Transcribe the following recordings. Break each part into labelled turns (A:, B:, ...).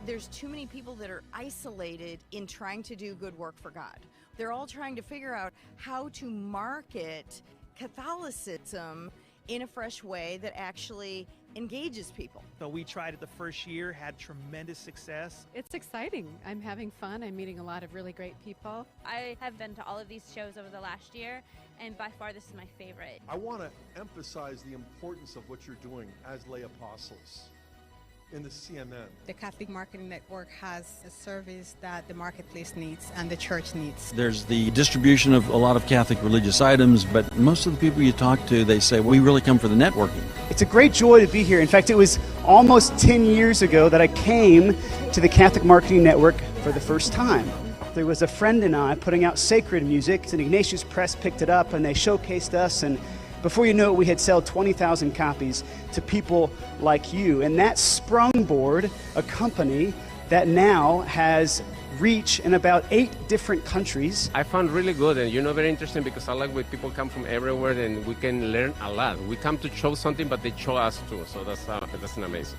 A: There's too many people that are isolated in trying to do good work for God. They're all trying to figure out how to market Catholicism in a fresh way that actually engages people.
B: So we tried it the first year, had tremendous success.
C: It's exciting. I'm having fun. I'm meeting a lot of really great people.
D: I have been to all of these shows over the last year, and by far this is my favorite.
E: I want to emphasize the importance of what you're doing as lay apostles in the CNN.
F: The Catholic Marketing Network has a service that the marketplace needs and the church needs.
G: There's the distribution of a lot of Catholic religious items, but most of the people you talk to, they say, we really come for the networking.
H: It's a great joy to be here. In fact, it was almost 10 years ago that I came to the Catholic Marketing Network for the first time. There was a friend and I putting out sacred music, and Ignatius Press picked it up and they showcased us, and before you know it, we had sold 20,000 copies to people like you. And that sprungboard a company that now has reach in about 8 different countries.
I: I found really good and very interesting because I like when people come from everywhere and we can learn a lot. We come to show something, but they show us too. So that's amazing.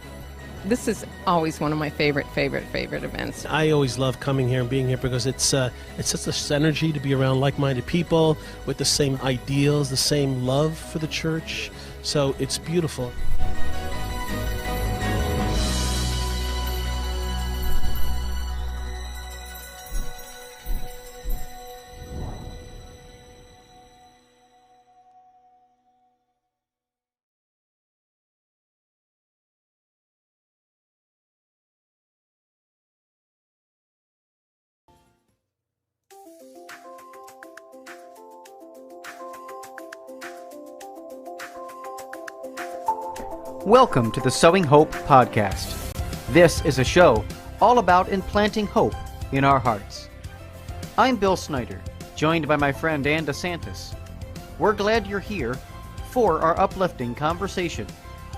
J: This is always one of my favorite events.
K: I always love coming here and being here because it's such a synergy to be around like-minded people with the same ideals, the same love for the church. So it's beautiful.
L: Welcome to the Sowing Hope podcast. This is a show all about implanting hope in our hearts. I'm Bill Snyder, joined by my friend Ann DeSantis. We're glad you're here for our uplifting conversation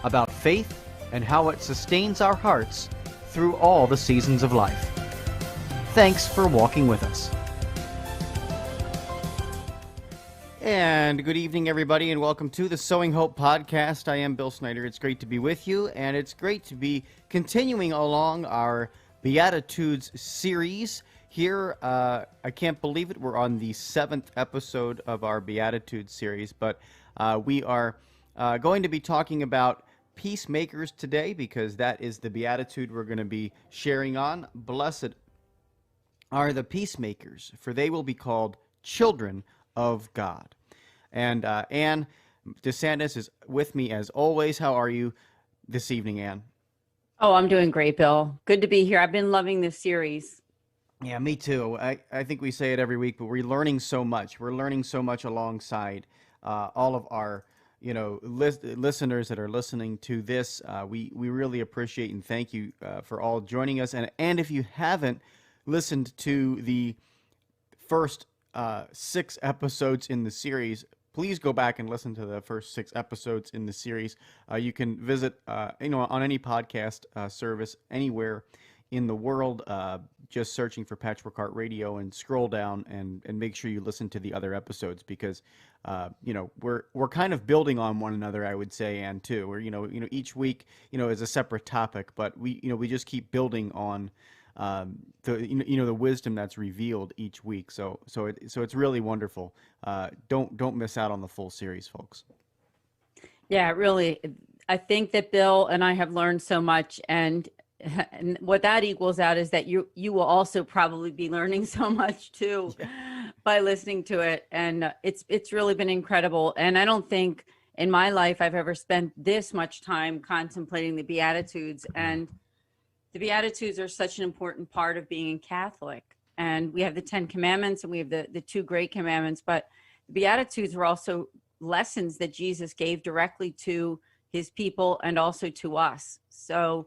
L: about faith and how it sustains our hearts through all the seasons of life. Thanks for walking with us. And good evening, everybody, and welcome to the Sowing Hope podcast. I am Bill Snyder. It's great to be with you, and it's great to be continuing along our Beatitudes series here. I can't believe it. We're on the 7th episode of our Beatitudes series, but we are going to be talking about peacemakers today because that is the Beatitude we're going to be sharing on. Blessed are the peacemakers, for they will be called children of God. And Ann DeSantis is with me as always. How are you this evening, Ann?
M: Oh, I'm doing great, Bill. Good to be here. I've been loving this series.
L: Yeah, me too. I think we say it every week, but we're learning so much. We're learning so much alongside all of our listeners that are listening to this. We really appreciate and thank you for all joining us. And if you haven't listened to the first 6 episodes in the series, please go back and listen to the first 6 episodes in the series. You can visit, on any podcast service anywhere in the world, just searching for Patchwork Heart Radio and scroll down and make sure you listen to the other episodes because, we're kind of building on one another, I would say, and too. We're, each week, is a separate topic, but we just keep building on the wisdom that's revealed each week. So it's really wonderful. Don't miss out on the full series, folks.
M: Yeah, really. I think that Bill and I have learned so much, and what that equals out is that you will also probably be learning so much too by listening to it. And it's really been incredible. And I don't think in my life I've ever spent this much time contemplating the Beatitudes. And the Beatitudes are such an important part of being Catholic. And we have the 10 Commandments and we have the two great commandments, but the Beatitudes are also lessons that Jesus gave directly to his people and also to us. So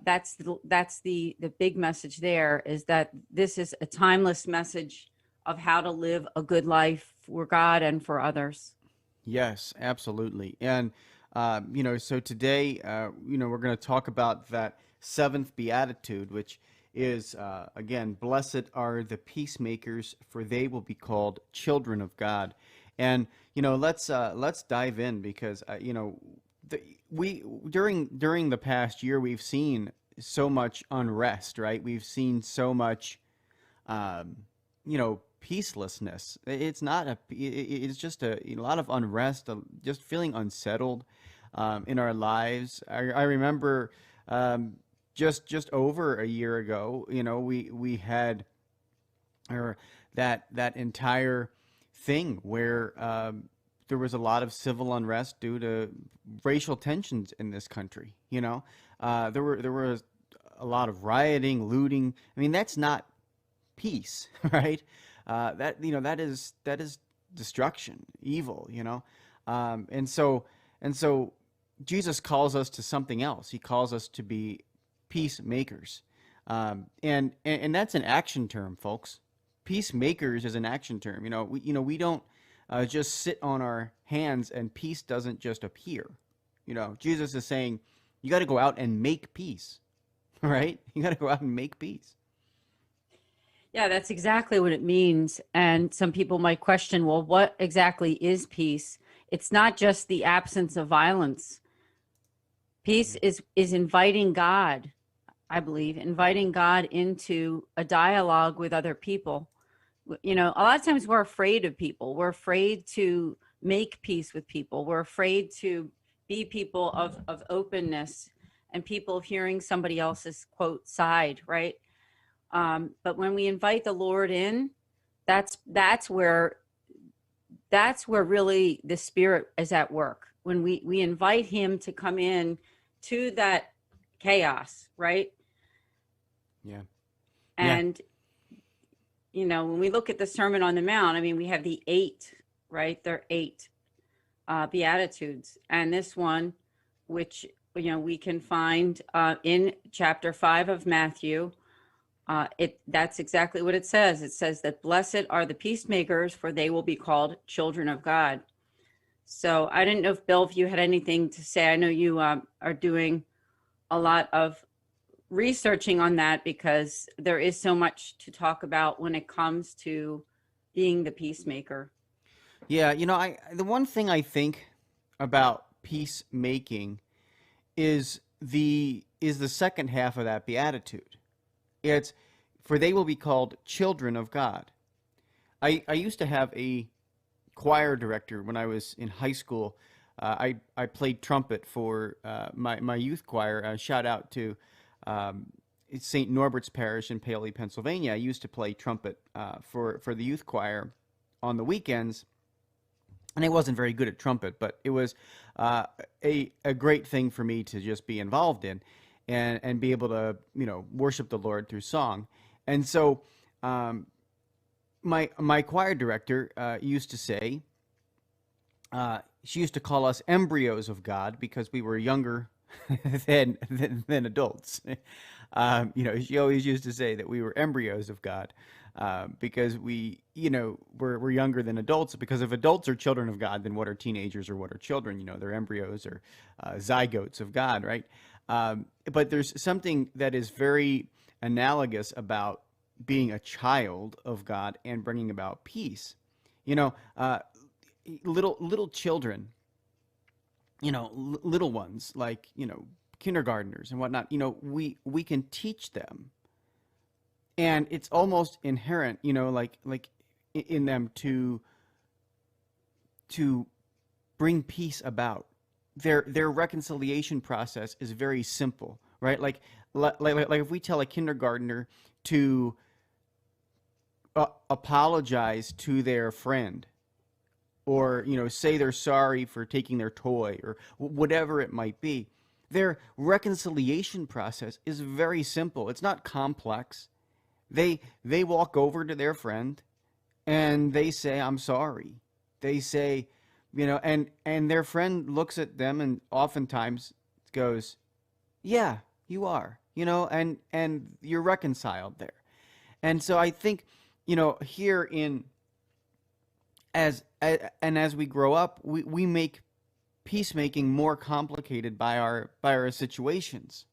M: that's the big message there, is that this is a timeless message of how to live a good life for God and for others.
L: Yes, absolutely. And, so today, we're going to talk about that seventh beatitude, which is, again, blessed are the peacemakers, for they will be called children of God. And, let's dive in, because, during the past year, we've seen so much unrest, right? We've seen so much, peacelessness. It's just a lot of unrest, just feeling unsettled in our lives. I remember just over a year ago, we had that entire thing where there was a lot of civil unrest due to racial tensions in this country. There was a lot of rioting, looting. I mean, that's not peace, right? That is destruction, evil, and so Jesus calls us to something else. He calls us to be peacemakers, and that's an action term, folks. Peacemakers is an action term. We don't just sit on our hands and peace doesn't just appear. Jesus is saying you got to go out and make peace, right? You got to go out and make peace.
M: Yeah, that's exactly what it means. And some people might question, well, what exactly is peace? It's not just the absence of violence. Peace is inviting God, I believe, inviting God into a dialogue with other people. A lot of times we're afraid of people. We're afraid to make peace with people. We're afraid to be people of openness and people of hearing somebody else's, quote, side, right? But when we invite the Lord in, that's where really the Spirit is at work. When we invite him to come in to that chaos, right?
L: Yeah.
M: And, when we look at the Sermon on the Mount, I mean, we have the 8, right? There are 8 Beatitudes. And this one, which, we can find in chapter 5 of Matthew, that's exactly what it says. It says that blessed are the peacemakers, for they will be called children of God. So I didn't know if, Bill, if you had anything to say. I know you are doing a lot of researching on that, because there is so much to talk about when it comes to being the peacemaker.
L: Yeah, the one thing I think about peacemaking is the second half of that beatitude. It's, for they will be called children of God. I used to have a choir director when I was in high school. I played trumpet for my youth choir. Shout out to St. Norbert's Parish in Paoli, Pennsylvania. I used to play trumpet for the youth choir on the weekends. And I wasn't very good at trumpet, but it was a great thing for me to just be involved in. And be able to, worship the Lord through song. And so my choir director used to say, she used to call us embryos of God because we were younger than adults. She always used to say that we were embryos of God because we're younger than adults. Because if adults are children of God, then what are teenagers or what are children? They're embryos or zygotes of God, right? But there's something that is very analogous about being a child of God and bringing about peace. Little children, little ones like, kindergartners and whatnot, we can teach them. And it's almost inherent, like in them to bring peace about. Their reconciliation process is very simple, right? Like if we tell a kindergartner to apologize to their friend, or, you know, say they're sorry for taking their toy, or whatever it might be. Their reconciliation process is very simple. It's not complex. They walk over to their friend and they say, I'm sorry. They say, you know, and their friend looks at them and oftentimes goes, yeah, you are, you know, and you're reconciled there. And so I think, you know, here as we grow up, we make peacemaking more complicated by our situations,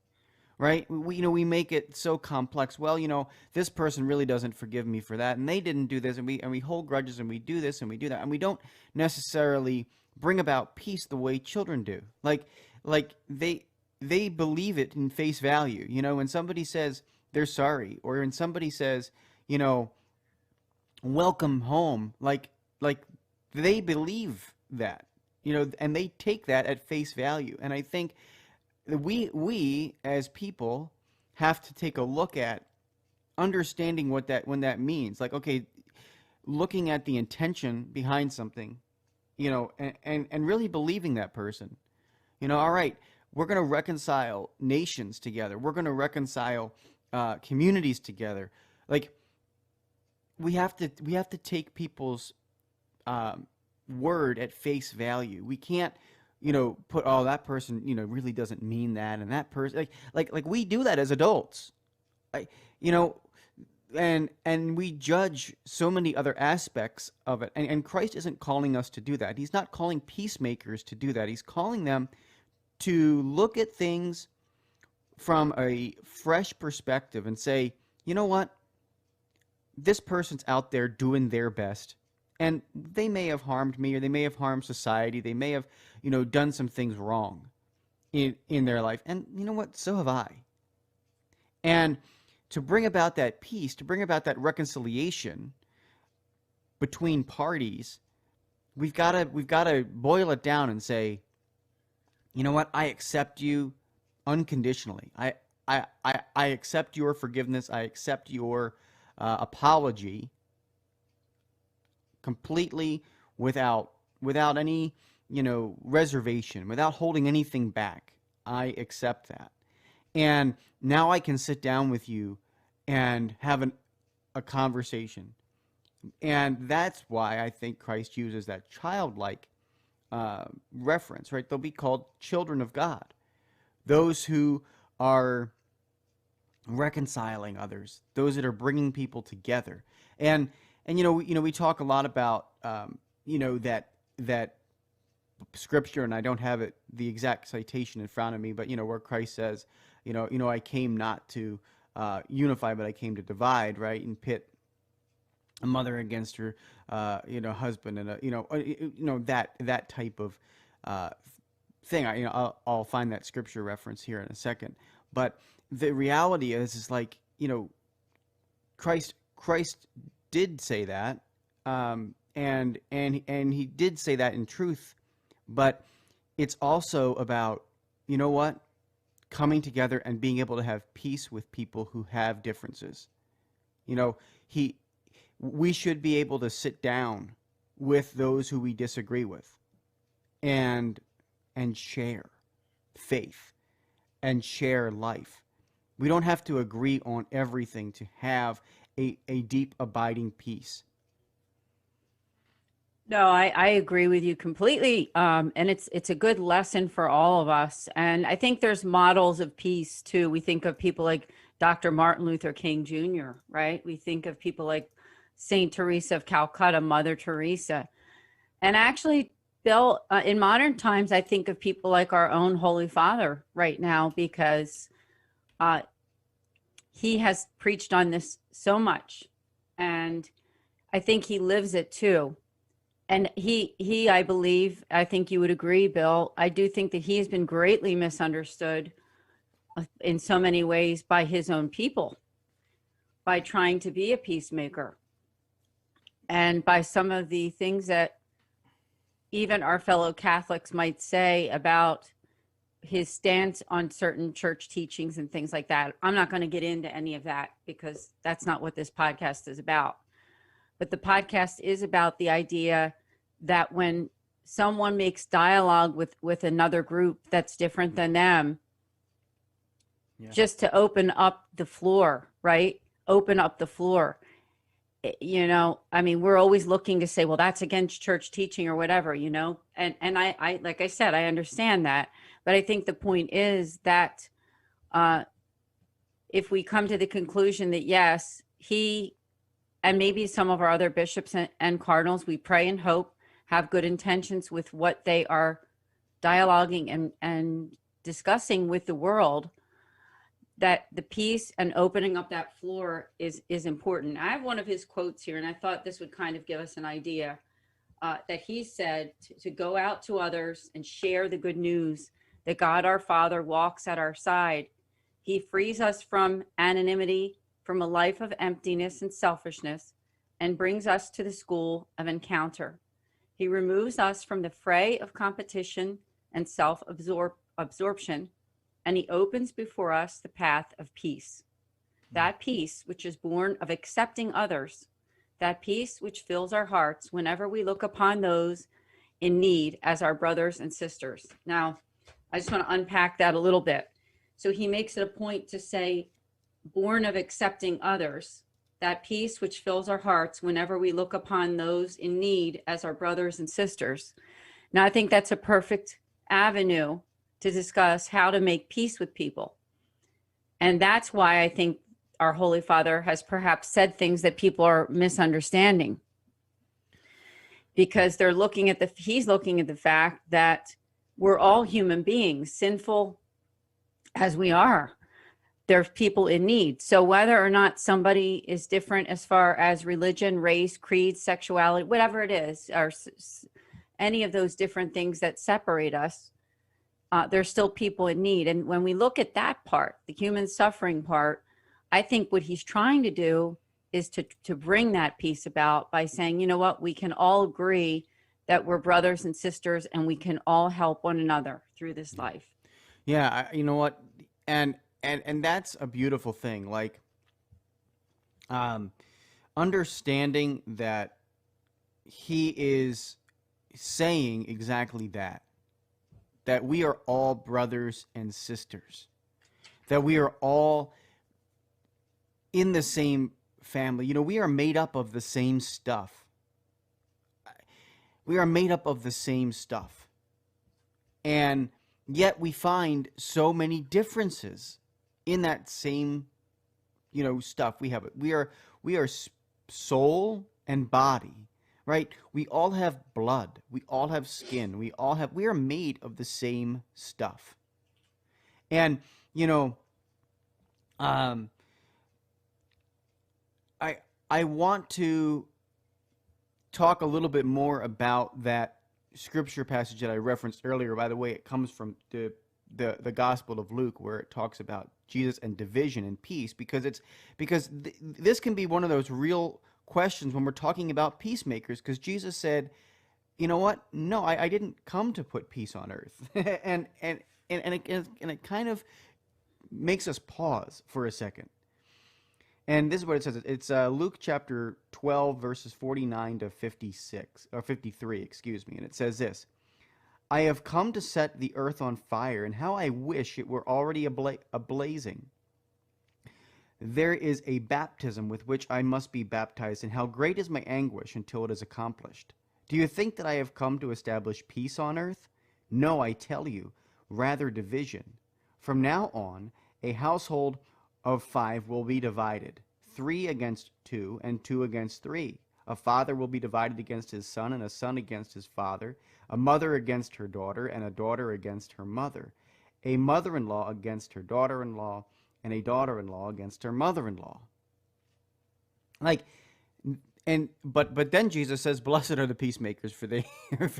L: right? We make it so complex. Well, you know, this person really doesn't forgive me for that, and they didn't do this, and we hold grudges, and we do this and we do that, and we don't necessarily bring about peace the way children do. Like they believe it in face value. You know, when somebody says they're sorry, or when somebody says, you know, welcome home, like they believe that, you know, and they take that at face value. And I think that we as people have to take a look at understanding when that means. Like, okay, looking at the intention behind something, you know, and really believing that person. You know, all right, we're going to reconcile nations together. We're going to reconcile communities together. Like, we have to take people's word at face value. We can't, you know, put, oh, that person, you know, really doesn't mean that, and that person, like we do that as adults, you know, and we judge so many other aspects of it. And Christ isn't calling us to do that. He's not calling peacemakers to do that. He's calling them to look at things from a fresh perspective and say, you know what? This person's out there doing their best, and they may have harmed me, or they may have harmed society. They may have, you know, done some things wrong in their life. And you know what? So have I. And to bring about that peace, to bring about that reconciliation between parties, we've got to boil it down and say, you know what? I accept you unconditionally. I accept your forgiveness. I accept your apology completely, without any, you know, reservation, without holding anything back. I accept that. And now I can sit down with you and have a conversation. And that's why I think Christ uses that childlike reference, right? They'll be called children of God. Those who are reconciling others, those that are bringing people together. And you know, we talk a lot about you know, that scripture, and I don't have the exact citation in front of me, but you know, where Christ says, you know, I came not to unify, but I came to divide, right? And pit a mother against her, you know, husband, and you know, that type of thing. I'll find that scripture reference here in a second. But the reality is like, you know, Christ did say that, and he did say that in truth, but it's also about, you know what, coming together and being able to have peace with people who have differences. You know, we should be able to sit down with those who we disagree with and share faith and share life. We don't have to agree on everything to have a deep, abiding peace.
M: No, I agree with you completely. And it's a good lesson for all of us. And I think there's models of peace too. We think of people like Dr. Martin Luther King Jr., right? We think of people like Saint Teresa of Calcutta, Mother Teresa. And actually, Bill, in modern times, I think of people like our own Holy Father right now, because he has preached on this so much. And I think he lives it too. And he, I believe, I think you would agree, Bill, I do think that he has been greatly misunderstood in so many ways by his own people, by trying to be a peacemaker, and by some of the things that even our fellow Catholics might say about his stance on certain church teachings and things like that. I'm not going to get into any of that because that's not what this podcast is about. But the podcast is about the idea that when someone makes dialogue with another group that's different than them, just to open up the floor, right? Open up the floor. You know, I mean, we're always looking to say, well, that's against church teaching or whatever, you know, and I like I said, I understand that, but I think the point is that if we come to the conclusion that yes, he and maybe some of our other bishops and cardinals, we pray and hope have good intentions with what they are dialoguing and discussing with the world, that the peace and opening up that floor is important. I have one of his quotes here, and I thought this would kind of give us an idea that he said to go out to others and share the good news that God our Father walks at our side. He frees us from anonymity, from a life of emptiness and selfishness, and brings us to the school of encounter. He removes us from the fray of competition and self-absorption, and he opens before us the path of peace. That peace which is born of accepting others, that peace which fills our hearts whenever we look upon those in need as our brothers and sisters. Now, I just want to unpack that a little bit. So he makes it a point to say, born of accepting others, that peace which fills our hearts whenever we look upon those in need as our brothers and sisters. Now, I think that's a perfect avenue to discuss how to make peace with people. And that's why I think our Holy Father has perhaps said things that people are misunderstanding, because he's looking at the fact that we're all human beings, sinful as we are. There's people in need. So whether or not somebody is different as far as religion, race, creed, sexuality, whatever it is, or any of those different things that separate us, there's still people in need. And when we look at that part, the human suffering part, I think what he's trying to do is to bring that peace about by saying, you know what, we can all agree that we're brothers and sisters and we can all help one another through this life.
L: Yeah, you know what? And that's a beautiful thing. Like, understanding that he is saying exactly that we are all brothers and sisters, that we are all in the same family. You know, we are made up of the same stuff. We are made up of the same stuff. And yet we find so many differences in that same, you know, stuff. We are soul and body, right? We all have blood. We all have skin. We are made of the same stuff. And, you know, I want to talk a little bit more about that scripture passage that I referenced earlier. By the way, it comes from the Gospel of Luke, where it talks about Jesus and division and peace, because this can be one of those real questions when we're talking about peacemakers, because Jesus said, you know what? No, I didn't come to put peace on earth. and it kind of makes us pause for a second. And this is what it says. It's Luke chapter 12, verses 49 to 56, or 53, excuse me. And it says this: I have come to set the earth on fire, and how I wish it were already ablazing. There is a baptism with which I must be baptized, and how great is my anguish until it is accomplished. Do you think that I have come to establish peace on earth? No, I tell you, rather division. From now on, a household of 5 will be divided, 3 against 2, and 2 against 3. A father will be divided against his son, and a son against his father, a mother against her daughter, and a daughter against her mother, a mother-in-law against her daughter-in-law, and a daughter-in-law against her mother-in-law. But then Jesus says, "Blessed are the peacemakers, for they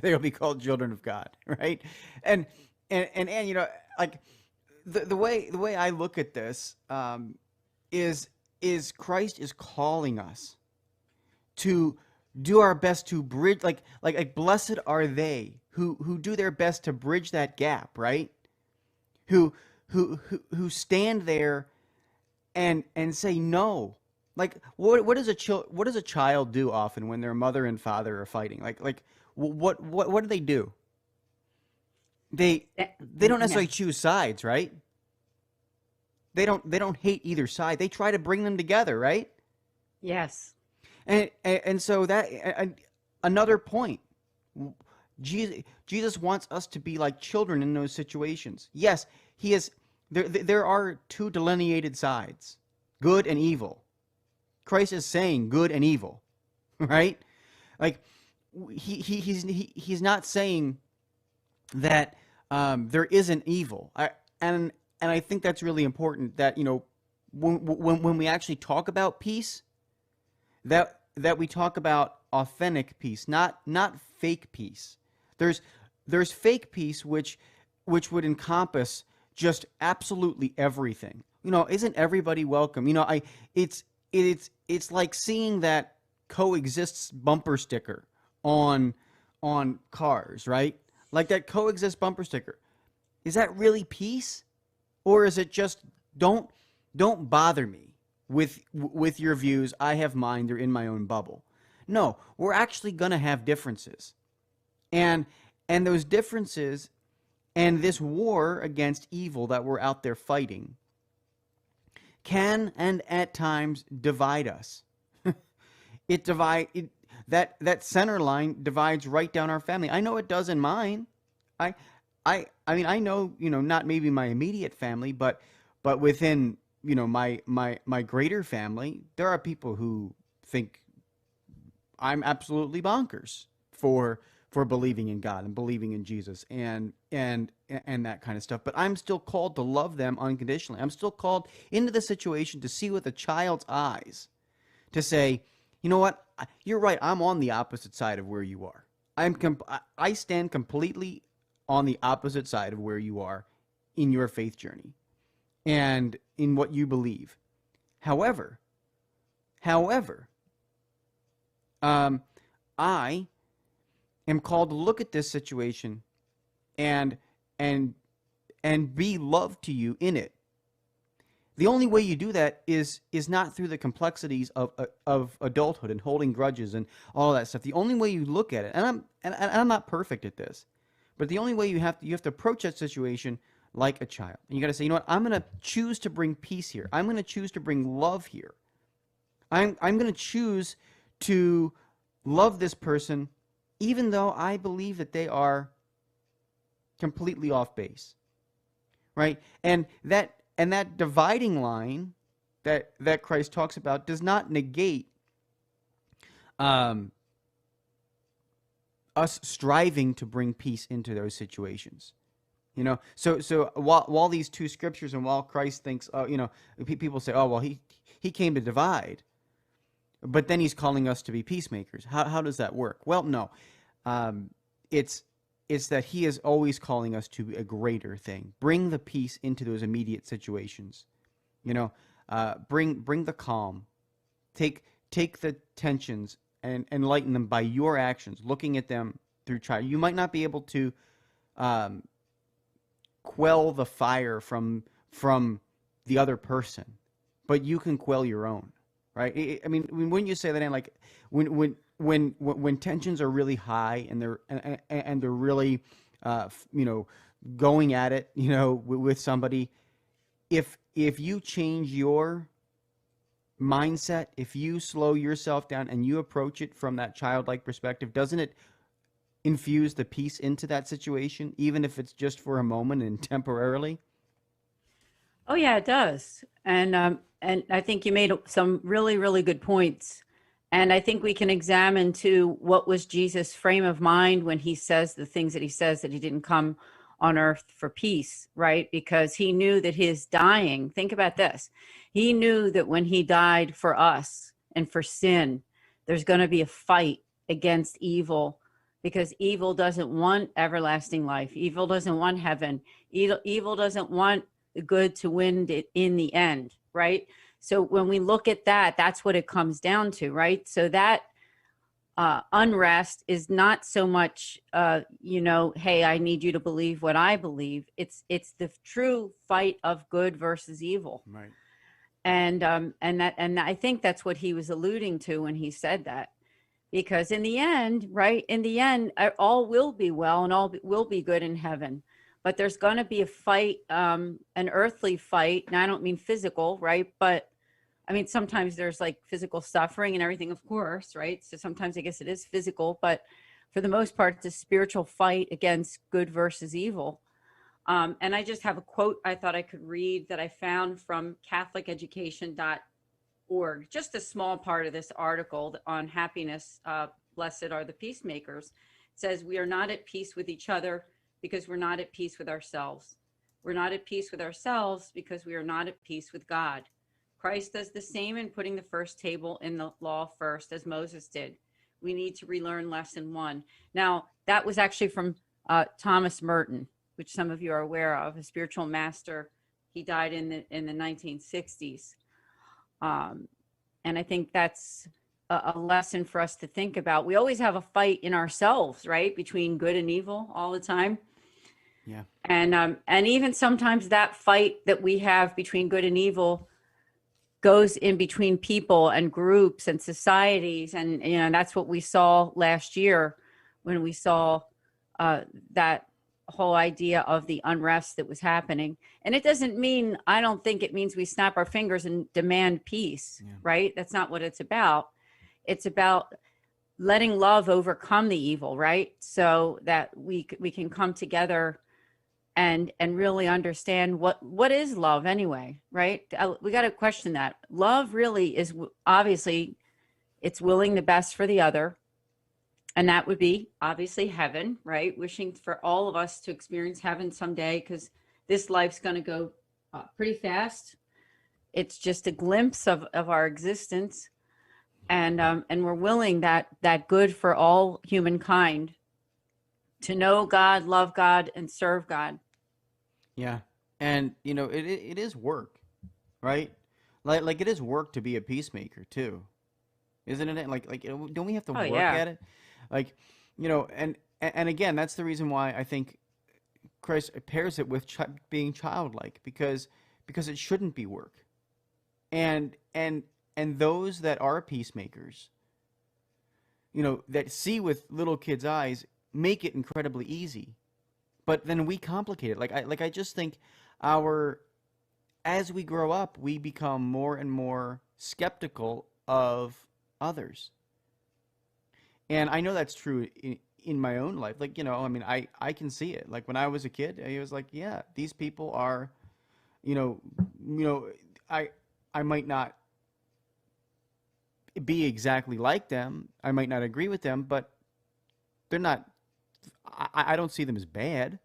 L: will be called children of God." Right? And you know, like the way I look at this is Christ is calling us to do our best to bridge, like blessed are they who do their best to bridge that gap, right? Who stand there and say no. Like what does a child do often when their mother and father are fighting? Like what do they do? They don't necessarily choose sides, right? They don't hate either side. They try to bring them together, right?
M: Yes.
L: And so that another point. Jesus wants us to be like children in those situations. Yes, he is. There are two delineated sides, good and evil. Christ is saying good and evil, right? Like he's not saying that there isn't evil. And I think that's really important. That when we actually talk about peace, that we talk about authentic peace, not fake peace. There's fake peace which would encompass just absolutely everything. Isn't everybody welcome? It's like seeing that coexists bumper sticker on cars, right? Like that coexist bumper sticker. Is that really peace? Or is it just don't bother me with your views? I have mine, they're in my own bubble. No, we're actually going to have differences. And those differences and this war against evil that we're out there fighting can and at times divide us. That center line divides right down our family. I know it does in mine. I mean I know, not maybe my immediate family, but within, my greater family, there are people who think I'm absolutely bonkers for believing in God and believing in Jesus and that kind of stuff. But I'm still called to love them unconditionally. I'm still called into the situation to see with a child's eyes, to say, you know what, you're right. I'm on the opposite side of where you are. I stand completely on the opposite side of where you are in your faith journey and in what you believe. However, I am called to look at this situation and be love to you in it. The only way you do that is not through the complexities of adulthood and holding grudges and all that stuff. The only way you look at it, and I'm not perfect at this, but the only way you have to approach that situation like a child. And you got to say, you know what? I'm going to choose to bring peace here. I'm going to choose to bring love here. I'm going to choose to love this person even though I believe that they are completely off base. Right? And that dividing line that Christ talks about does not negate us striving to bring peace into those situations. So while these two scriptures and while Christ thinks, people say, oh, well, he came to divide, but then he's calling us to be peacemakers. How does that work? Well, no, it's that he is always calling us to a greater thing. Bring the peace into those immediate situations. Bring the calm. Take the tensions and enlighten them by your actions, looking at them through child. You might not be able to quell the fire from the other person, but you can quell your own, right? I mean, when you say that, and like when tensions are really high and they're really going at it, with somebody, if you change your mindset, if you slow yourself down and you approach it from that childlike perspective, doesn't it infuse the peace into that situation, even if it's just for a moment and temporarily?
M: Oh yeah, it does. And I think you made some really, really good points. And I think we can examine too, what was Jesus' frame of mind when he says the things that he says, that he didn't come on earth for peace, right? Because he knew that his dying, think about this, he knew that when he died for us and for sin, there's going to be a fight against evil, because evil doesn't want everlasting life. Evil doesn't want heaven. Evil doesn't want the good to win in the end, right? So when we look at that, that's what it comes down to, right? So that unrest is not so much, hey, I need you to believe what I believe. It's the true fight of good versus evil,
L: right?
M: And I think that's what he was alluding to when he said that. because in the end, right, in the end, all will be well and all will be good in heaven. But there's going to be a fight, an earthly fight. And I don't mean physical, right? But I mean, sometimes there's like physical suffering and everything, of course, right? So sometimes I guess it is physical, but for the most part, it's a spiritual fight against good versus evil. And I just have a quote I thought I could read that I found from catholiceducation.org, just a small part of this article on happiness. Blessed are the peacemakers. It says, we are not at peace with each other because we're not at peace with ourselves. We're not at peace with ourselves because we are not at peace with God. Christ does the same in putting the first table in the law first, as Moses did. We need to relearn lesson 1. Now, that was actually from Thomas Merton, which some of you are aware of, a spiritual master. He died in the 1960s. And I think that's a lesson for us to think about. We always have a fight in ourselves, right? Between good and evil all the time.
L: Yeah.
M: And even sometimes that fight that we have between good and evil goes in between people and groups and societies. And, you know, that's what we saw last year when we saw that whole idea of the unrest that was happening. And it doesn't mean, I don't think it means we snap our fingers and demand peace, right? That's not what it's about. It's about letting love overcome the evil, right? So that we can come together and really understand what is love anyway, right? We got to question that. Love really is, obviously, it's willing the best for the other. And that would be obviously heaven, right? Wishing for all of us to experience heaven someday, because this life's going to go pretty fast. It's just a glimpse of our existence. And we're willing that good for all humankind, to know God, love God, and serve God.
L: Yeah. And, you know, it is work, right? Like it is work to be a peacemaker too. Isn't it? Like don't we have to work at it? Like, you know, and again, that's the reason why I think Christ pairs it with being childlike, because it shouldn't be work. And those that are peacemakers, you know, that see with little kids' eyes, make it incredibly easy. But then we complicate it. I just think as we grow up, we become more and more skeptical of others. And I know that's true in my own life. Like, you know, I mean, I can see it. Like when I was a kid, I was like, yeah, these people are, you know, I might not be exactly like them. I might not agree with them, but they're not, I don't see them as bad,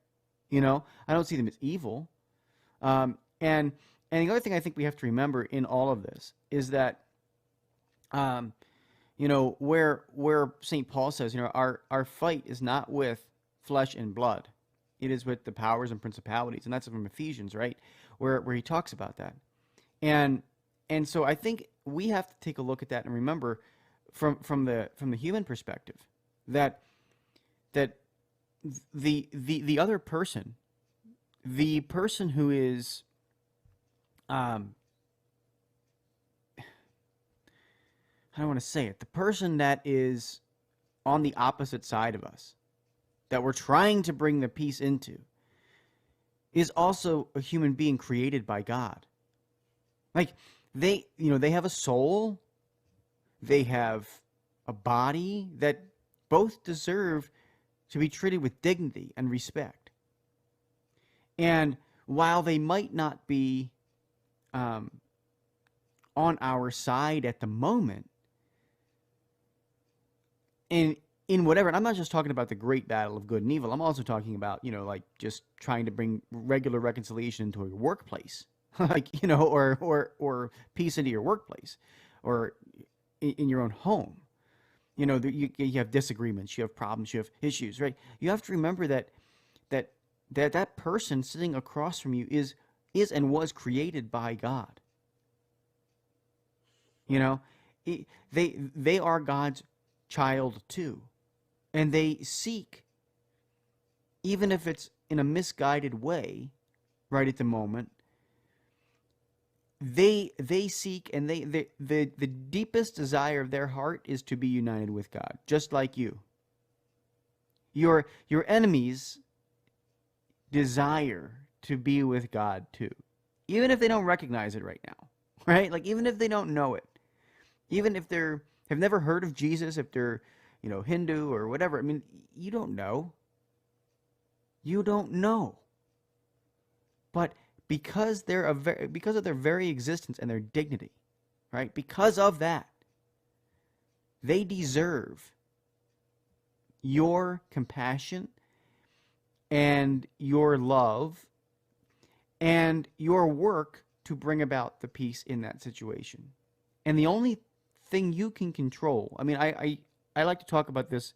L: you know. I don't see them as evil. And the other thing I think we have to remember in all of this is that, you know, where St. Paul says, you know, our fight is not with flesh and blood. It is with the powers and principalities. And that's from Ephesians, right? Where he talks about that. And so I think we have to take a look at that and remember from the human perspective that the other person, the person who is I don't want to say it, the person that is on the opposite side of us, that we're trying to bring the peace into, is also a human being created by God. Like, they have a soul, they have a body that both deserve to be treated with dignity and respect. And while they might not be on our side at the moment, in whatever, and I'm not just talking about the great battle of good and evil, I'm also talking about, you know, like just trying to bring regular reconciliation into your workplace, like, you know, or peace into your workplace, or in your own home. You know, you have disagreements, you have problems, you have issues, right? You have to remember that person sitting across from you is and was created by God. You know, they are God's child too, and they seek, even if it's in a misguided way right at the moment, they seek, and the deepest desire of their heart is to be united with God, just like you. Your enemies desire to be with God too, even if they don't recognize it right now, right? Like, even if they don't know it, even if have never heard of Jesus, if they're, Hindu or whatever. I mean, you don't know. You don't know. But because of their very existence and their dignity, right? Because of that, they deserve your compassion and your love and your work to bring about the peace in that situation. And the only thing you can control, I mean, I like to talk about this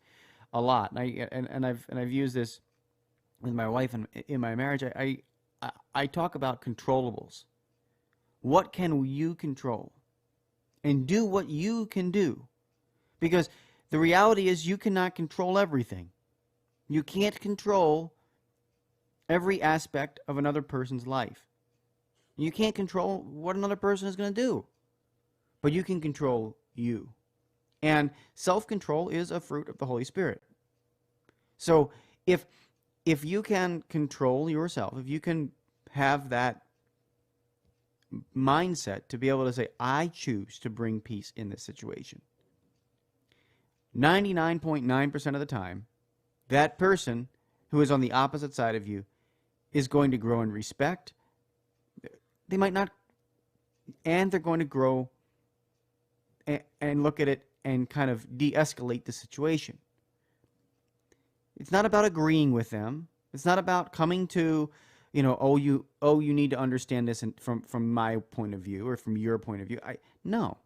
L: a lot, and I've used this with my wife and in my marriage. I talk about controllables. What can you control? And do what you can do. Because the reality is you cannot control everything. You can't control every aspect of another person's life. You can't control what another person is going to do. But you can control you. And self-control is a fruit of the Holy Spirit. So if you can control yourself, if you can have that mindset to be able to say, I choose to bring peace in this situation, 99.9% of the time, that person who is on the opposite side of you is going to grow in respect. They might not, and they're going to grow and look at it and kind of de-escalate the situation. It's not about agreeing with them. It's not about coming to, you need to understand this from my point of view or from your point of view. No.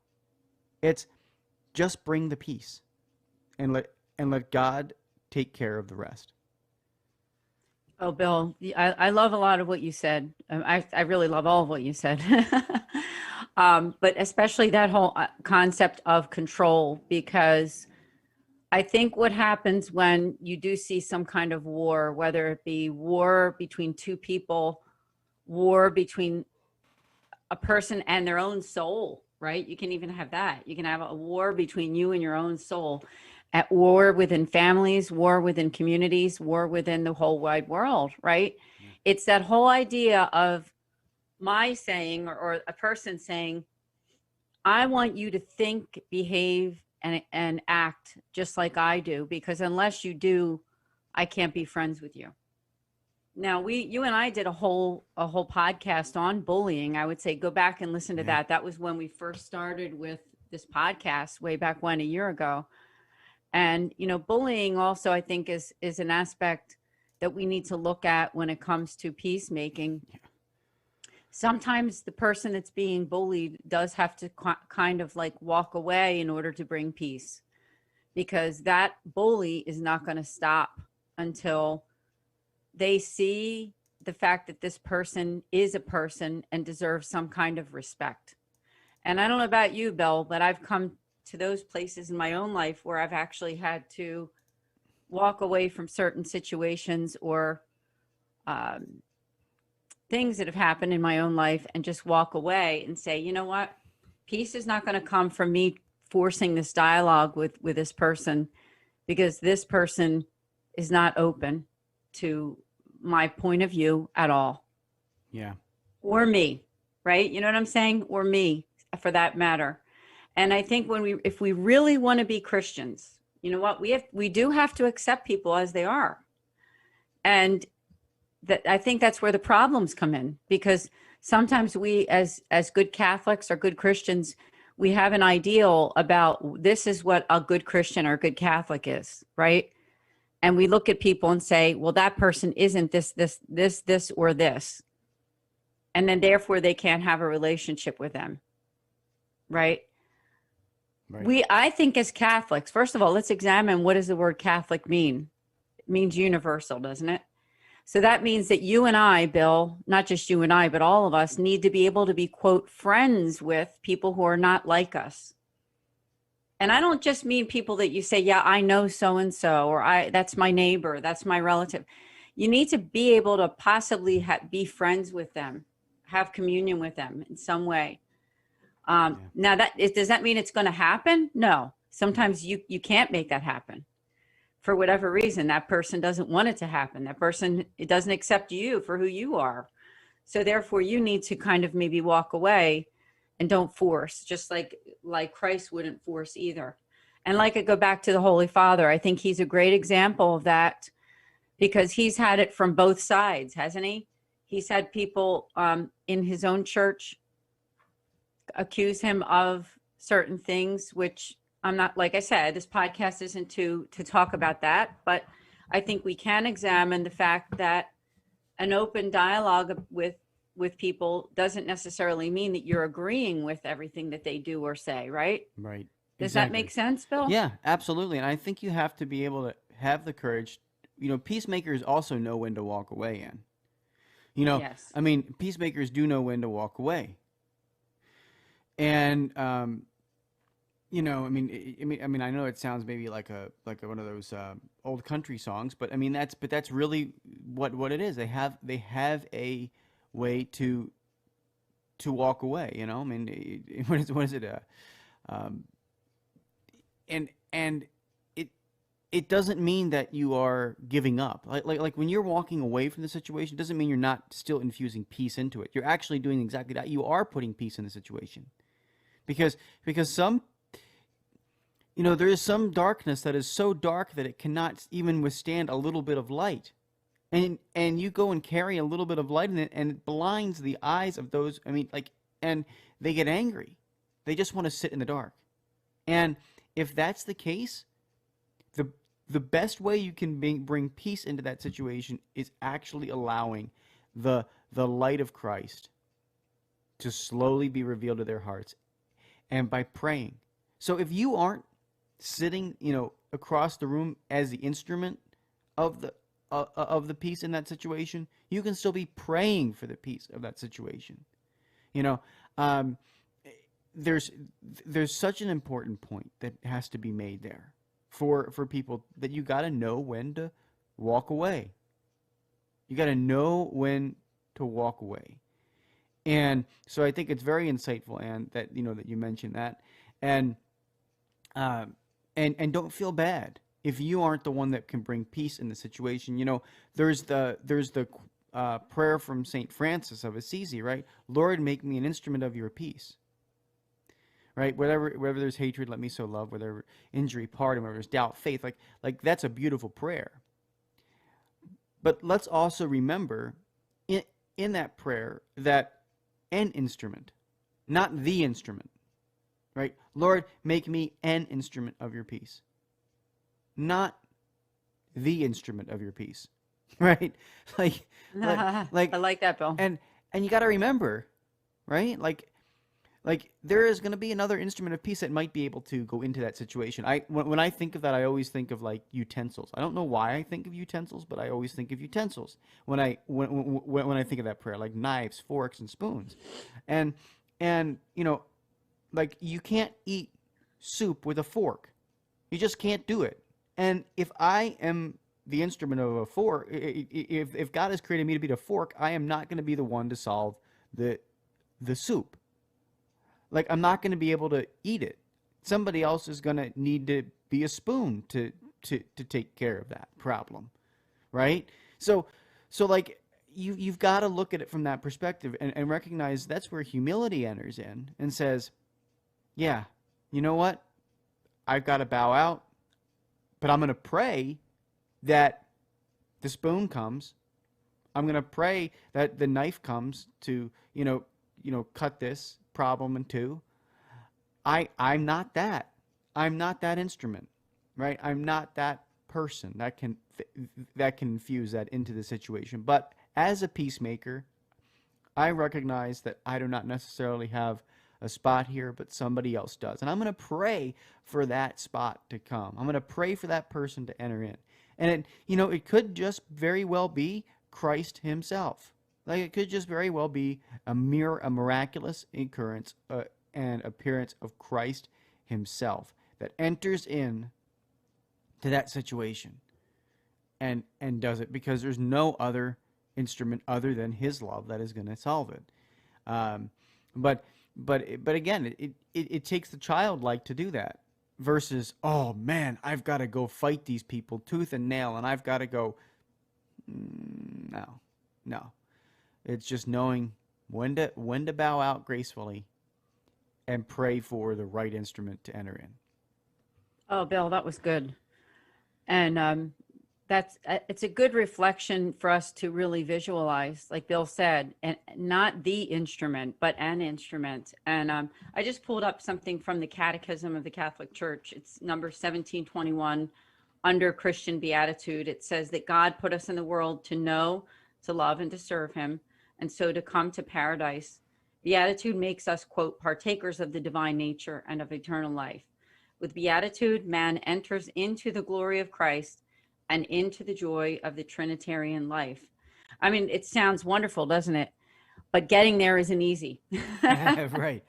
L: It's just bring the peace and let God take care of the rest.
M: Oh, Bill, I love a lot of what you said. I really love all of what you said. But especially that whole concept of control, because I think what happens when you do see some kind of war, whether it be war between two people, war between a person and their own soul, right? You can even have that. You can have a war between you and your own soul, at war within families, war within communities, war within the whole wide world, right? Yeah. It's that whole idea of my saying or a person saying, I want you to think, behave, and act just like I do, because unless you do, I can't be friends with you. Now, you and I did a whole podcast on bullying. I would say go back and listen to that. That was when we first started with this podcast way back when, a year ago. And, bullying also, I think, is an aspect that we need to look at when it comes to peacemaking. Yeah. Sometimes the person that's being bullied does have to kind of like walk away in order to bring peace, because that bully is not going to stop until they see the fact that this person is a person and deserves some kind of respect. And I don't know about you, Bill, but I've come to those places in my own life where I've actually had to walk away from certain situations or things that have happened in my own life and just walk away and say, you know what? Peace is not going to come from me forcing this dialogue with this person, because this person is not open to my point of view at all.
L: Yeah.
M: Or me, right? You know what I'm saying? Or me, for that matter. And I think if we really want to be Christians, you know what? We do have to accept people as they are. And I think that's where the problems come in, because sometimes we as good Catholics or good Christians, we have an ideal about this is what a good Christian or a good Catholic is, right? And we look at people and say, well, that person isn't this, or this. And then therefore they can't have a relationship with them, right? Right. I think as Catholics, first of all, let's examine, what does the word Catholic mean? It means universal, doesn't it? So that means that you and I, Bill, not just you and I, but all of us need to be able to be, quote, friends with people who are not like us. And I don't just mean people that you say, yeah, I know so-and-so, or that's my neighbor, that's my relative. You need to be able to possibly be friends with them, have communion with them in some way. Now does that mean it's going to happen? No. Sometimes you can't make that happen for whatever reason. That person doesn't want it to happen. That person, it doesn't accept you for who you are. So therefore you need to kind of maybe walk away and don't force, just like Christ wouldn't force either. And like I go back to the Holy Father, I think he's a great example of that because he's had it from both sides, hasn't he? He's had people in his own church accuse him of certain things, which I'm not, like I said, this podcast isn't to talk about that, but I think we can examine the fact that an open dialogue with people doesn't necessarily mean that you're agreeing with everything that they do or say, right?
L: Right.
M: Does that make sense, Bill?
L: Yeah, absolutely. And I think you have to be able to have the courage. You know, peacemakers also know when to walk away in. You know,
M: Yes.
L: I mean, peacemakers do know when to walk away. And you know, I mean, I know it sounds maybe like one of those old country songs, but I mean that's really what it is. They have a way to walk away. You know, I mean, what is it? And it doesn't mean that you are giving up. Like when you're walking away from the situation, it doesn't mean you're not still infusing peace into it. You're actually doing exactly that. You are putting peace in the situation, because some, you know, there is some darkness that is so dark that it cannot even withstand a little bit of light, and you go and carry a little bit of light in it, and it blinds the eyes of those. I mean, and they get angry. They just want to sit in the dark, and if that's the case, the best way you can bring peace into that situation is actually allowing the light of Christ to slowly be revealed to their hearts, and by praying. So if you aren't sitting, you know, across the room as the instrument of the peace in that situation, you can still be praying for the peace of that situation. You know, there's such an important point that has to be made there for people, that you got to know when to walk away. You got to know when to walk away. And so I think it's very insightful, Anne, that you mentioned that, and don't feel bad if you aren't the one that can bring peace in the situation. You know, there's the prayer from Saint Francis of Assisi, right? Lord, make me an instrument of your peace. Right? Wherever there's hatred, let me sow love. Wherever injury, pardon. Wherever there's doubt, faith. Like that's a beautiful prayer. But let's also remember in that prayer that an instrument, not the instrument. Right? Lord, make me an instrument of your peace. Not the instrument of your peace. Right? Like
M: I like that, Bill.
L: And you got to remember, right? Like there is going to be another instrument of peace that might be able to go into that situation. When I think of that, I always think of like utensils. I don't know why I think of utensils, but I always think of utensils when I think of that prayer, like knives, forks, and spoons. And you know, like you can't eat soup with a fork. You just can't do it. And if I am the instrument of a fork, if God has created me to be the fork, I am not going to be the one to solve the soup. Like, I'm not going to be able to eat it. Somebody else is going to need to be a spoon to take care of that problem, right? So like, you've got to look at it from that perspective and recognize that's where humility enters in and says, yeah, you know what? I've got to bow out, but I'm going to pray that the spoon comes. I'm going to pray that the knife comes to, you know, cut this problem in two. I'm not that. I'm not that instrument, right? I'm not that person that can infuse that into the situation. But as a peacemaker, I recognize that I do not necessarily have a spot here, but somebody else does. And I'm going to pray for that spot to come. I'm going to pray for that person to enter in. And it could just very well be Christ himself. Like, it could just very well be a miraculous occurrence and appearance of Christ himself that enters in to that situation and does it, because there's no other instrument other than his love that is going to solve it. But again, it takes the childlike to do that versus, oh man, I've got to go fight these people tooth and nail, and I've got to go. No. It's just knowing when to bow out gracefully and pray for the right instrument to enter in.
M: Oh, Bill, that was good. And it's a good reflection for us to really visualize, like Bill said, and not the instrument, but an instrument. And I just pulled up something from the Catechism of the Catholic Church. It's number 1721 under Christian Beatitude. It says that God put us in the world to know, to love, and to serve him, and so to come to paradise. Beatitude makes us, quote, partakers of the divine nature and of eternal life. With beatitude, man enters into the glory of Christ and into the joy of the Trinitarian life. I mean, it sounds wonderful, doesn't it? But getting there isn't easy.
L: Right.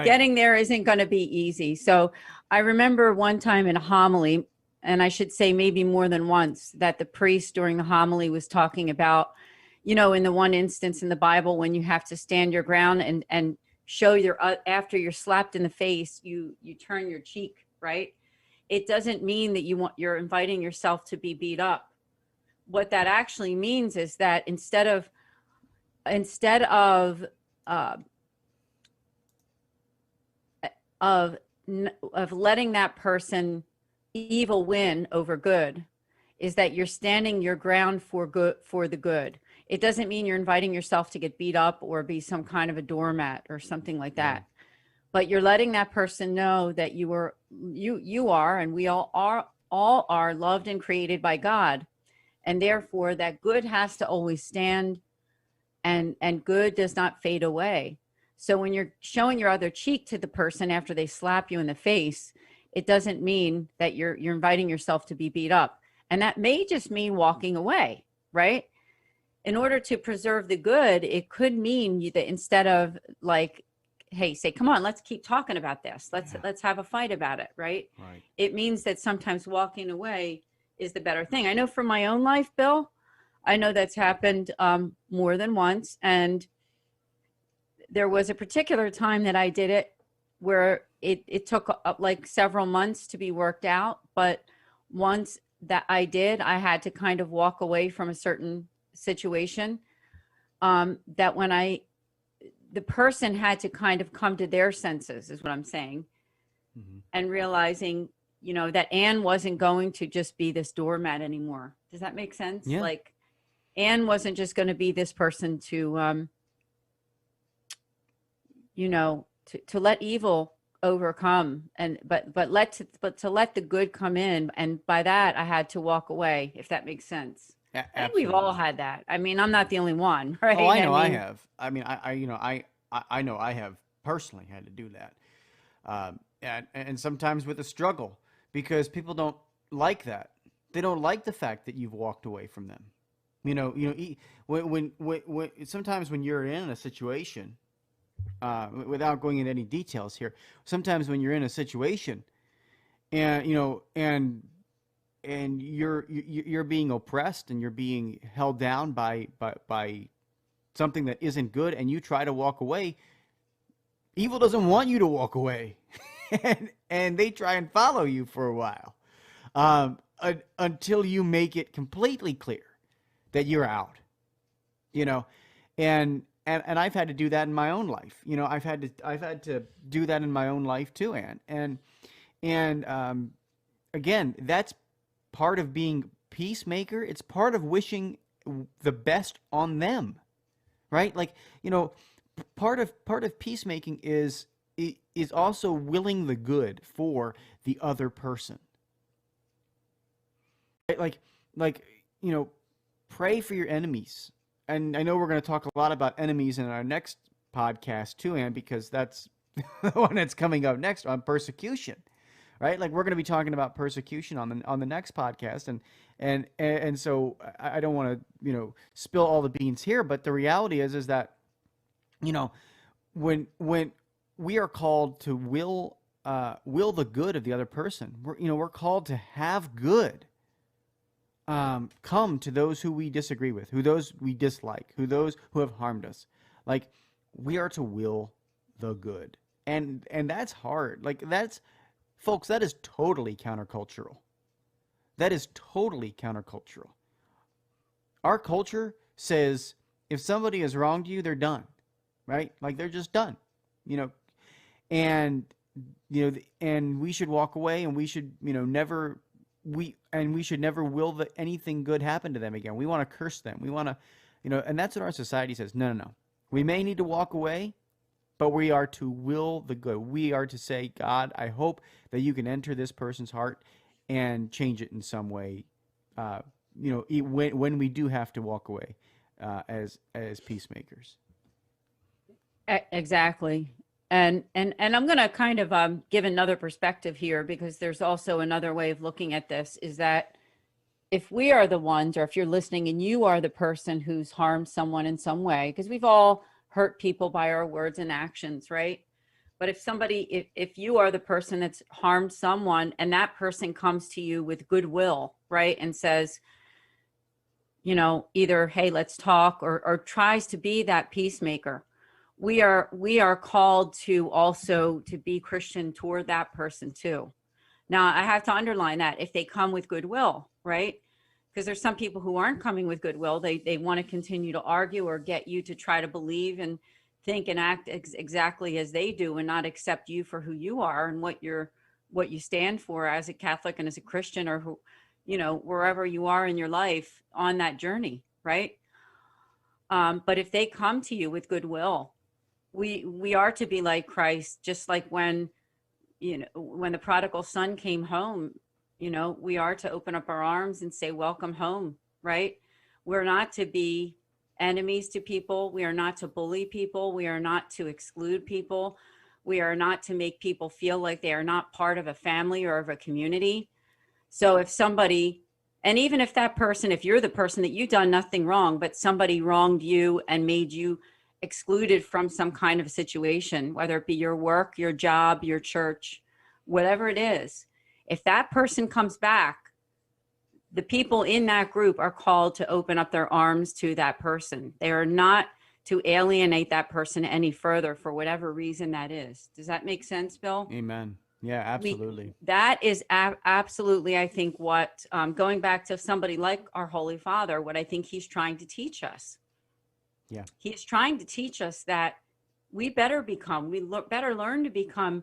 M: Getting there isn't going to be easy. So I remember one time in a homily, and I should say maybe more than once, that the priest during the homily was talking about, you know, in the one instance in the Bible when you have to stand your ground and show your, after you're slapped in the face, you turn your cheek, right? It doesn't mean that you're inviting yourself to be beat up. What that actually means is that instead of letting that person evil win over good, is that you're standing your ground for the good. It doesn't mean you're inviting yourself to get beat up or be some kind of a doormat or something like that. But you're letting that person know that you are, and we all are loved and created by God. And therefore that good has to always stand, and good does not fade away. So when you're showing your other cheek to the person after they slap you in the face, it doesn't mean that you're inviting yourself to be beat up. And that may just mean walking away, right? In order to preserve the good, it could mean that instead of like, hey, say, come on, let's keep talking about this. Let's have a fight about it, right? It means that sometimes walking away is the better thing. I know from my own life, Bill, I know that's happened more than once. And there was a particular time that I did it where it took like several months to be worked out. But once that I did, I had to kind of walk away from a certain situation that when the person had to kind of come to their senses, is what I'm saying, and realizing, you know, that Anne wasn't going to just be this doormat anymore. Does that make sense?
L: Yeah.
M: Like Anne wasn't just going to be this person to, you know, to let evil overcome, and but to let the good come in. And by that, I had to walk away, if that makes sense. I think we've all had that. I mean, I'm not the only one, right?
L: Oh, I know I have. I mean, I know I have personally had to do that. And sometimes with a struggle, because people don't like that. They don't like the fact that you've walked away from them. When sometimes when you're in a situation, without going into any details here, sometimes when you're in a situation and you're being oppressed and you're being held down by something that isn't good, and you try to walk away, evil doesn't want you to walk away. and they try and follow you for a while, until you make it completely clear that you're out, and I've had to do that in my own life. I've had to do that in my own life too, Ann. And again, that's part of being peacemaker. It's part of wishing the best on them, right? Like, part of peacemaking is also willing the good for the other person. Right? Like, pray for your enemies. And I know we're going to talk a lot about enemies in our next podcast too, Ann, because that's the one that's coming up next on persecution, right? Like, we're going to be talking about persecution on the next podcast, and so I don't want to spill all the beans here, but the reality is that when we are called to will the good of the other person, we're called to have good come to those who we disagree with, those we dislike, those who have harmed us. Like, we are to will the good. And that's hard. Like, that's, folks, that is totally countercultural. That is totally countercultural. Our culture says if somebody has wronged you, they're done, right? Like, they're just done, and and we should walk away, and we should never will anything good happen to them again. We want to curse them. We want to, and that's what our society says. No, no, no. We may need to walk away, but we are to will the good. We are to say, God, I hope that you can enter this person's heart and change it in some way. When we do have to walk away as peacemakers.
M: Exactly. And I'm going to kind of give another perspective here, because there's also another way of looking at this, is that if we are the ones, or if you're listening and you are the person who's harmed someone in some way, because we've all hurt people by our words and actions, right? But if you are the person that's harmed someone, and that person comes to you with goodwill, right, and says, either, hey, let's talk, or tries to be that peacemaker, we are called to also to be Christian toward that person too. Now, I have to underline that if they come with goodwill, right? Because there's some people who aren't coming with goodwill. They want to continue to argue or get you to try to believe and think and act exactly as they do, and not accept you for who you are and what you stand for as a Catholic and as a Christian, or who, wherever you are in your life on that journey, right? But if they come to you with goodwill, we are to be like Christ, just like when the prodigal son came home, we are to open up our arms and say, welcome home, right? We're not to be enemies to people. We are not to bully people. We are not to exclude people. We are not to make people feel like they are not part of a family or of a community. So if somebody, and even if that person, if you're the person that you've done nothing wrong, but somebody wronged you and made you excluded from some kind of situation, whether it be your work, your job, your church, whatever it is, if that person comes back, the people in that group are called to open up their arms to that person. They are not to alienate that person any further for whatever reason that is. Does that make sense, Bill?
L: Amen. Yeah, absolutely.
M: That is absolutely, I think, what, going back to somebody like our Holy Father, what I think he's trying to teach us.
L: Yeah.
M: He's trying to teach us that we better learn to become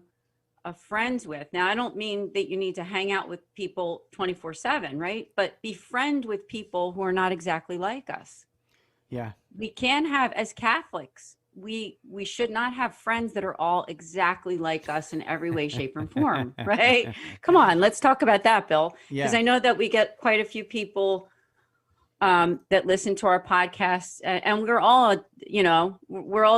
M: friends with. Now, I don't mean that you need to hang out with people 24/7, right? But befriend with people who are not exactly like us.
L: Yeah.
M: We can have, as Catholics, we should not have friends that are all exactly like us in every way, shape, and form, right? Come on, let's talk about that, Bill. Because
L: Yeah.
M: I know that we get quite a few people that listen to our podcasts, and we're all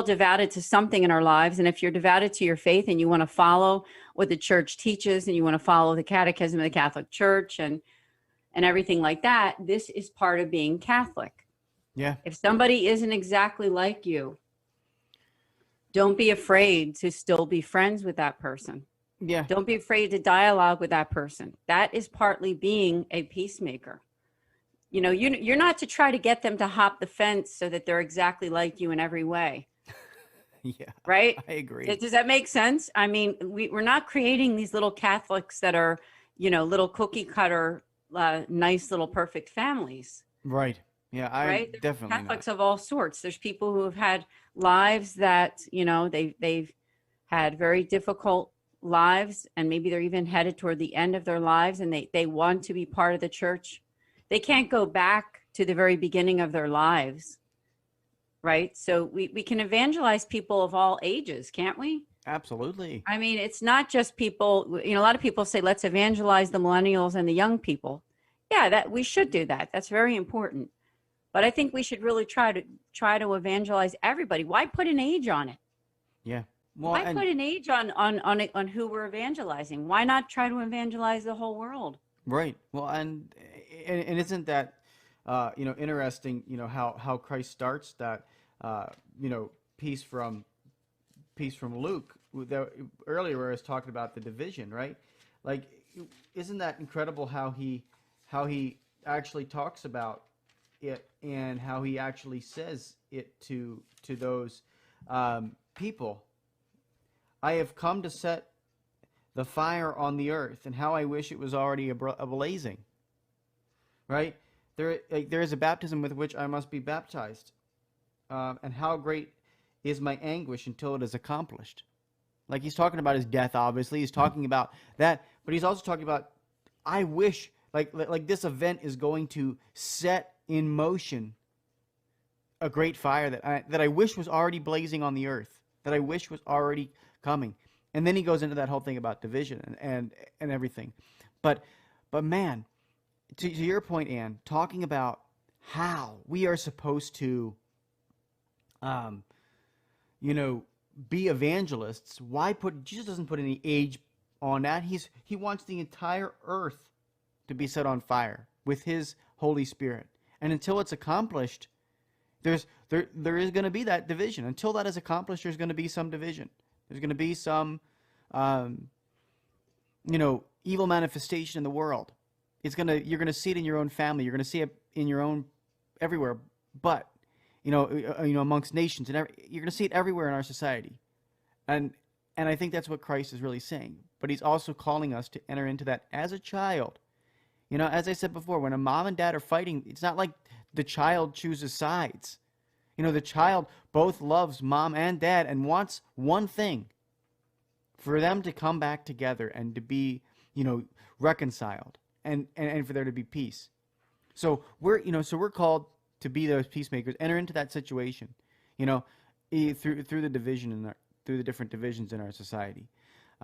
M: devoted to something in our lives. And if you're devoted to your faith and you want to follow what the church teaches, and you want to follow the catechism of the Catholic Church and everything like that, this is part of being Catholic.
L: Yeah.
M: If somebody isn't exactly like you, don't be afraid to still be friends with that person.
L: Yeah.
M: Don't be afraid to dialogue with that person. That is partly being a peacemaker. You're not to try to get them to hop the fence so that they're exactly like you in every way.
L: Yeah.
M: Right?
L: I agree.
M: Does that make sense? I mean, we're not creating these little Catholics that are, little cookie cutter, nice little perfect families.
L: Right. Yeah,
M: Right? There's
L: definitely
M: Catholics of all sorts. There's people who have had lives that, they've had very difficult lives, and maybe they're even headed toward the end of their lives, and they want to be part of the church. They can't go back to the very beginning of their lives, right? So we can evangelize people of all ages, can't we?
L: Absolutely.
M: I mean, it's not just people, a lot of people say, let's evangelize the millennials and the young people. Yeah, that we should do that. That's very important. But I think we should really try to evangelize everybody. Why put an age on it?
L: Yeah. Well,
M: Why put an age on who we're evangelizing? Why not try to evangelize the whole world?
L: Right. Well, and isn't that interesting? How Christ starts that piece from Luke earlier, where I was talking about the division, right? Like, isn't that incredible how he actually talks about it, and how he actually says it to those people, I have come to set the fire on the earth, and how I wish it was already ablazing. Right? There is a baptism with which I must be baptized. And how great is my anguish until it is accomplished. Like, he's talking about his death, obviously. He's talking about that. But he's also talking about, I wish, like this event is going to set in motion a great fire that I wish was already blazing on the earth, that I wish was already coming. And then he goes into that whole thing about division and everything. But man, to your point, Ann, talking about how we are supposed to, be evangelists. Why Jesus doesn't put any age on that. He wants the entire earth to be set on fire with his Holy Spirit. And until it's accomplished, there is going to be that division. Until that is accomplished, there's going to be some division. There's going to be some, evil manifestation in the world. You're going to see it in your own family. You're going to see it in your own everywhere. But amongst nations, and you're going to see it everywhere in our society. And I think that's what Christ is really saying. But he's also calling us to enter into that as a child. As I said before, when a mom and dad are fighting, it's not like the child chooses sides. The child both loves mom and dad and wants one thing: for them to come back together and to be, reconciled and for there to be peace. So we're called to be those peacemakers, enter into that situation, through the division through the different divisions in our society.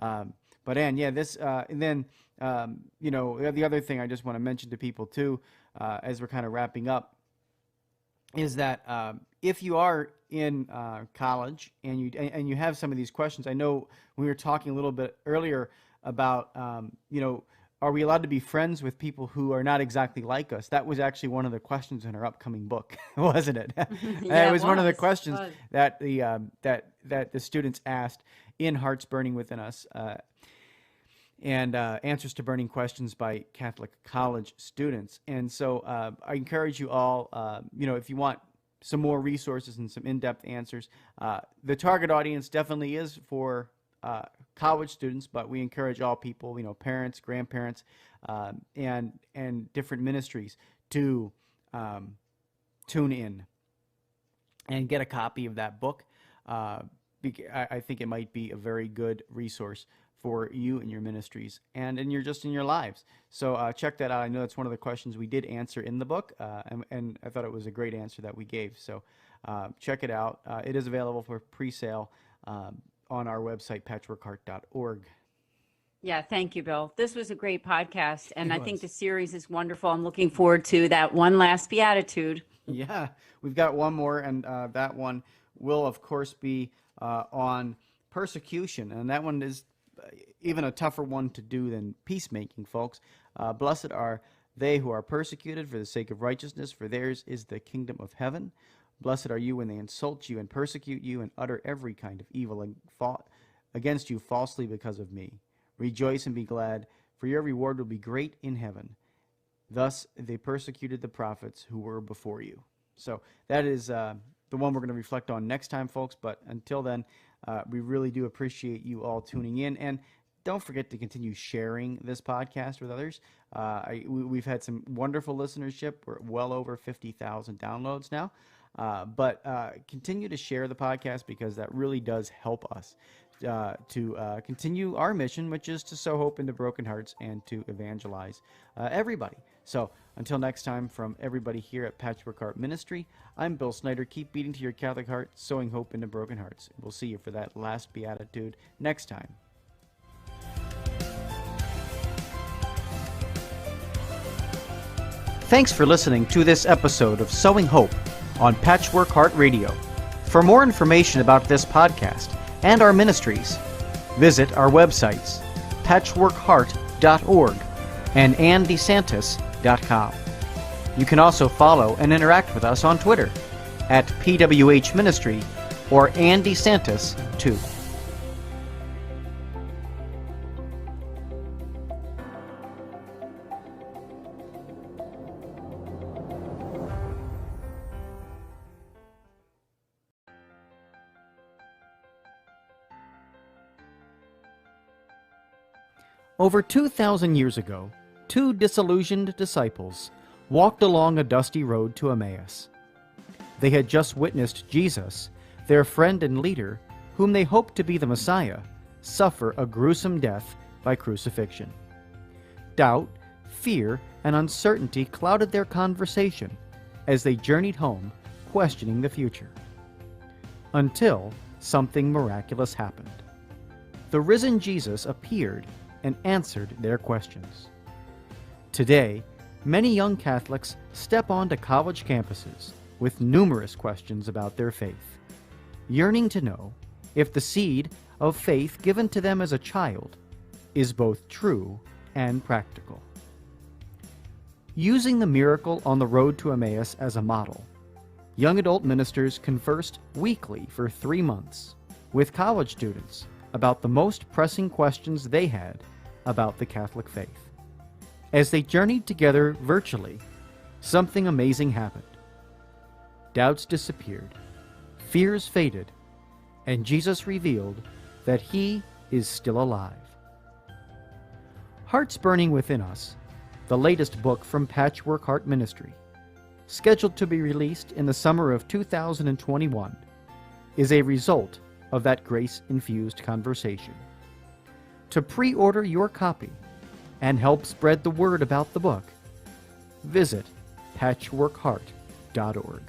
L: But Ann, this and then the other thing I just want to mention to people too, as we're kind of wrapping up, is that if you are in college and you have some of these questions, I know we were talking a little bit earlier about are we allowed to be friends with people who are not exactly like us? That was actually one of the questions in our upcoming book, wasn't it?
M: Yeah,
L: it was one of the questions
M: was.
L: that the students asked in Hearts Burning Within Us, and answers to burning questions by Catholic college students. And so I encourage you all, if you want some more resources and some in-depth answers, the target audience definitely is for college students, but we encourage all people, parents, grandparents, and different ministries to tune in and get a copy of that book. I think it might be a very good resource for you and your ministries and in your lives. So check that out. I know that's one of the questions we did answer in the book, and I thought it was a great answer that we gave. So check it out. It is available for pre-sale on our website, patchworkheart.org.
M: Yeah, thank you, Bill. This was a great podcast, and I think the series is wonderful. I'm looking forward to that one last Beatitude.
L: Yeah, we've got one more, and that one will, of course, be on persecution, and that one is even a tougher one to do than peacemaking, folks. Blessed are they who are persecuted for the sake of righteousness, for theirs is the kingdom of heaven. Blessed are you when they insult you and persecute you and utter every kind of evil against you falsely because of me. Rejoice and be glad, for your reward will be great in heaven. Thus they persecuted the prophets who were before you. So that is the one we're going to reflect on next time, folks. But until then, we really do appreciate you all tuning in. And don't forget to continue sharing this podcast with others. We've had some wonderful listenership. We're well over 50,000 downloads now. But continue to share the podcast, because that really does help us to continue our mission, which is to sow hope into broken hearts and to evangelize everybody. So until next time, from everybody here at Patchwork Heart Ministry, I'm Bill Snyder. Keep beating to your Catholic heart, sowing hope into broken hearts. We'll see you for that last Beatitude next time. Thanks for listening to this episode of Sowing Hope on Patchwork Heart Radio. For more information about this podcast and our ministries, visit our websites, patchworkheart.org and andesantis.com. You can also follow and interact with us on Twitter at PWH Ministry or AndySantis2. Over 2,000 years ago, two disillusioned disciples walked along a dusty road to Emmaus. They had just witnessed Jesus, their friend and leader, whom they hoped to be the Messiah, suffer a gruesome death by crucifixion. Doubt, fear, and uncertainty clouded their conversation as they journeyed home, questioning the future. Until something miraculous happened. The risen Jesus appeared and answered their questions. Today, many young Catholics step onto college campuses with numerous questions about their faith, yearning to know if the seed of faith given to them as a child is both true and practical. Using the miracle on the road to Emmaus as a model, young adult ministers conversed weekly for 3 months with college students about the most pressing questions they had about the Catholic faith. As they journeyed together virtually, something amazing happened. Doubts disappeared, fears faded, and Jesus revealed that He is still alive. Hearts Burning Within Us, the latest book from Patchwork Heart Ministry, scheduled to be released in the summer of 2021, is a result of that grace-infused conversation. To pre-order your copy and help spread the word about the book, visit patchworkheart.org.